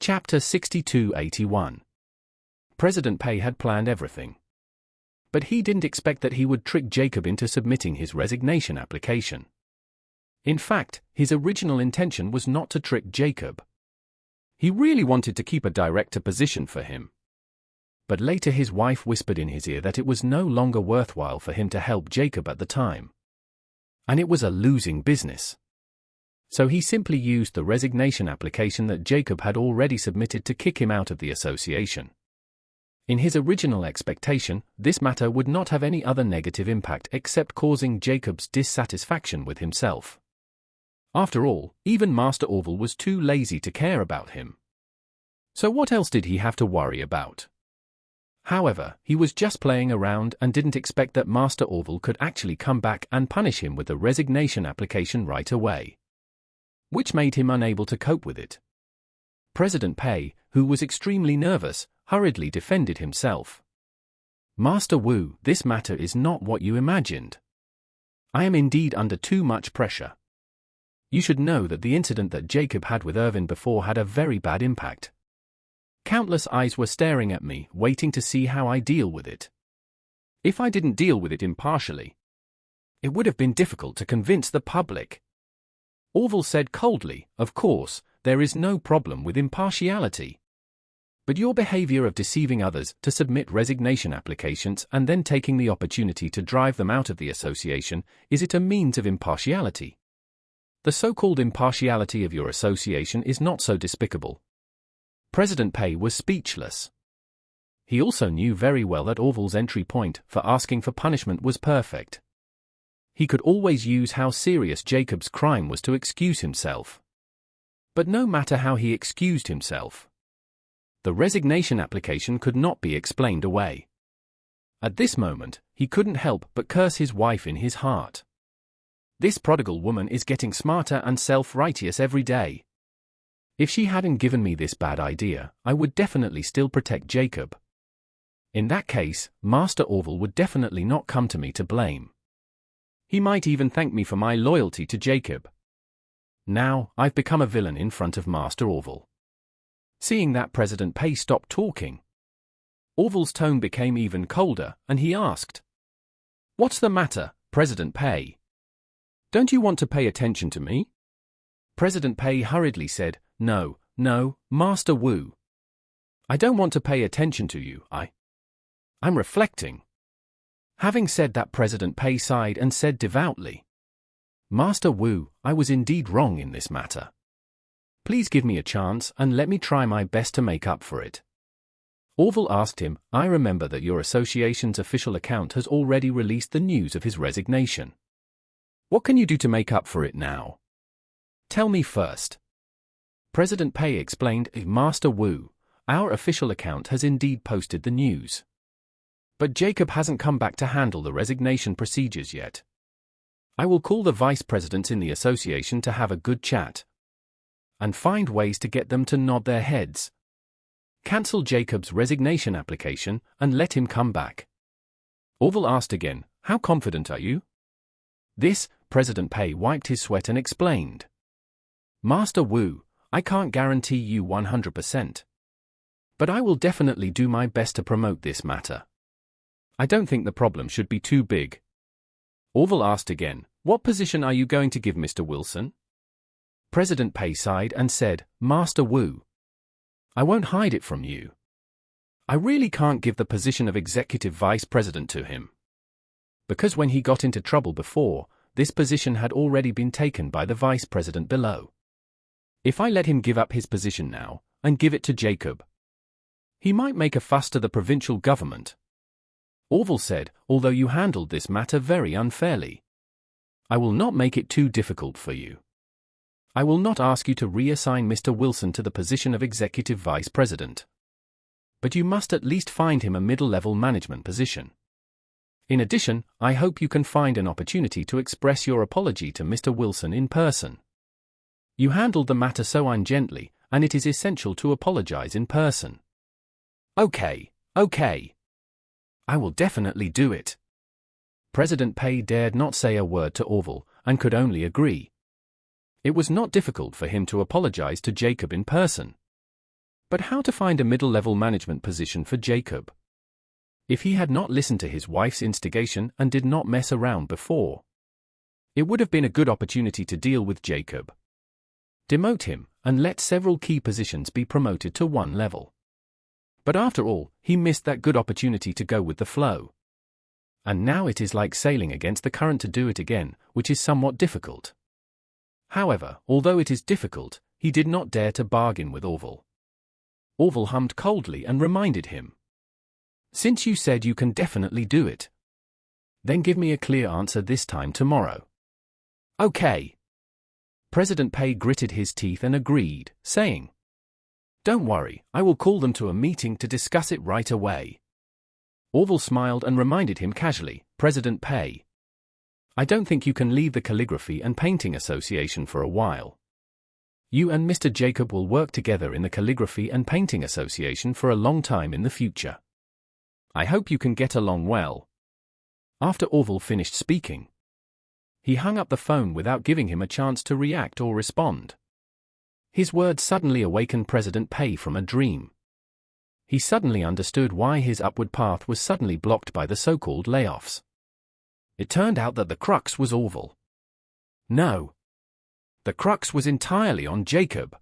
Chapter 6281. President Pei had planned everything. But he didn't expect that he would trick Jacob into submitting his resignation application. In fact, his original intention was not to trick Jacob. He really wanted to keep a director position for him. But later his wife whispered in his ear that it was no longer worthwhile for him to help Jacob at the time. And it was a losing business. So he simply used the resignation application that Jacob had already submitted to kick him out of the association. In his original expectation, this matter would not have any other negative impact except causing Jacob's dissatisfaction with himself. After all, even Master Orville was too lazy to care about him. So what else did he have to worry about? However, he was just playing around and didn't expect that Master Orville could actually come back and punish him with the resignation application right away, which made him unable to cope with it. President Pei, who was extremely nervous, hurriedly defended himself. Master Wu, this matter is not what you imagined. I am indeed under too much pressure. You should know that the incident that Jacob had with Irvin before had a very bad impact. Countless eyes were staring at me, waiting to see how I deal with it. If I didn't deal with it impartially, it would have been difficult to convince the public. Orville said coldly, "Of course, there is no problem with impartiality. But your behavior of deceiving others to submit resignation applications and then taking the opportunity to drive them out of the association, is it a means of impartiality? The so-called impartiality of your association is not so despicable." President Pei was speechless. He also knew very well that Orville's entry point for asking for punishment was perfect. He could always use how serious Jacob's crime was to excuse himself. But no matter how he excused himself, the resignation application could not be explained away. At this moment, he couldn't help but curse his wife in his heart. This prodigal woman is getting smarter and self-righteous every day. If she hadn't given me this bad idea, I would definitely still protect Jacob. In that case, Master Orville would definitely not come to me to blame. He might even thank me for my loyalty to Jacob. Now, I've become a villain in front of Master Orville. Seeing that, President Pei stopped talking. Orville's tone became even colder, and he asked, "What's the matter, President Pei? Don't you want to pay attention to me?" President Pei hurriedly said, No, Master Wu. I don't want to pay attention to you, I'm reflecting." Having said that, President Pei sighed and said devoutly, "Master Wu, I was indeed wrong in this matter. Please give me a chance and let me try my best to make up for it." Orville asked him, "I remember that your association's official account has already released the news of his resignation. What can you do to make up for it now? Tell me first." President Pei explained, "Master Wu, our official account has indeed posted the news. But Jacob hasn't come back to handle the resignation procedures yet. I will call the vice presidents in the association to have a good chat and find ways to get them to nod their heads. Cancel Jacob's resignation application and let him come back." Orville asked again, "How confident are you?" This, President Pei wiped his sweat and explained, "Master Wu, I can't guarantee you 100%. But I will definitely do my best to promote this matter. I don't think the problem should be too big." Orville asked again, "What position are you going to give Mr. Wilson?" President Pei sighed and said, "Master Wu, I won't hide it from you. I really can't give the position of executive vice president to him. Because when he got into trouble before, this position had already been taken by the vice president below. If I let him give up his position now, and give it to Jacob, he might make a fuss to the provincial government." Orville said, "Although you handled this matter very unfairly, I will not make it too difficult for you. I will not ask you to reassign Mr. Wilson to the position of executive vice president. But you must at least find him a middle-level management position. In addition, I hope you can find an opportunity to express your apology to Mr. Wilson in person. You handled the matter so ungently, and it is essential to apologize in person." Okay. I will definitely do it." President Pei dared not say a word to Orville, and could only agree. It was not difficult for him to apologize to Jacob in person. But how to find a middle-level management position for Jacob? If he had not listened to his wife's instigation and did not mess around before, it would have been a good opportunity to deal with Jacob, demote him, and let several key positions be promoted to one level. But after all, he missed that good opportunity to go with the flow. And now it is like sailing against the current to do it again, which is somewhat difficult. However, although it is difficult, he did not dare to bargain with Orville. Orville hummed coldly and reminded him. Since you said you can definitely do it, then give me a clear answer this time tomorrow. Okay. President Pei gritted his teeth and agreed, saying, Don't worry, I will call them to a meeting to discuss it right away. Orville smiled and reminded him casually, President Pei, I don't think you can leave the Calligraphy and Painting Association for a while. You and Mr. Jacob will work together in the Calligraphy and Painting Association for a long time in the future. I hope you can get along well. After Orville finished speaking, he hung up the phone without giving him a chance to react or respond. His words suddenly awakened President Pei from a dream. He suddenly understood why his upward path was suddenly blocked by the so-called layoffs. It turned out that the crux was Orville. No. The crux was entirely on Jacob.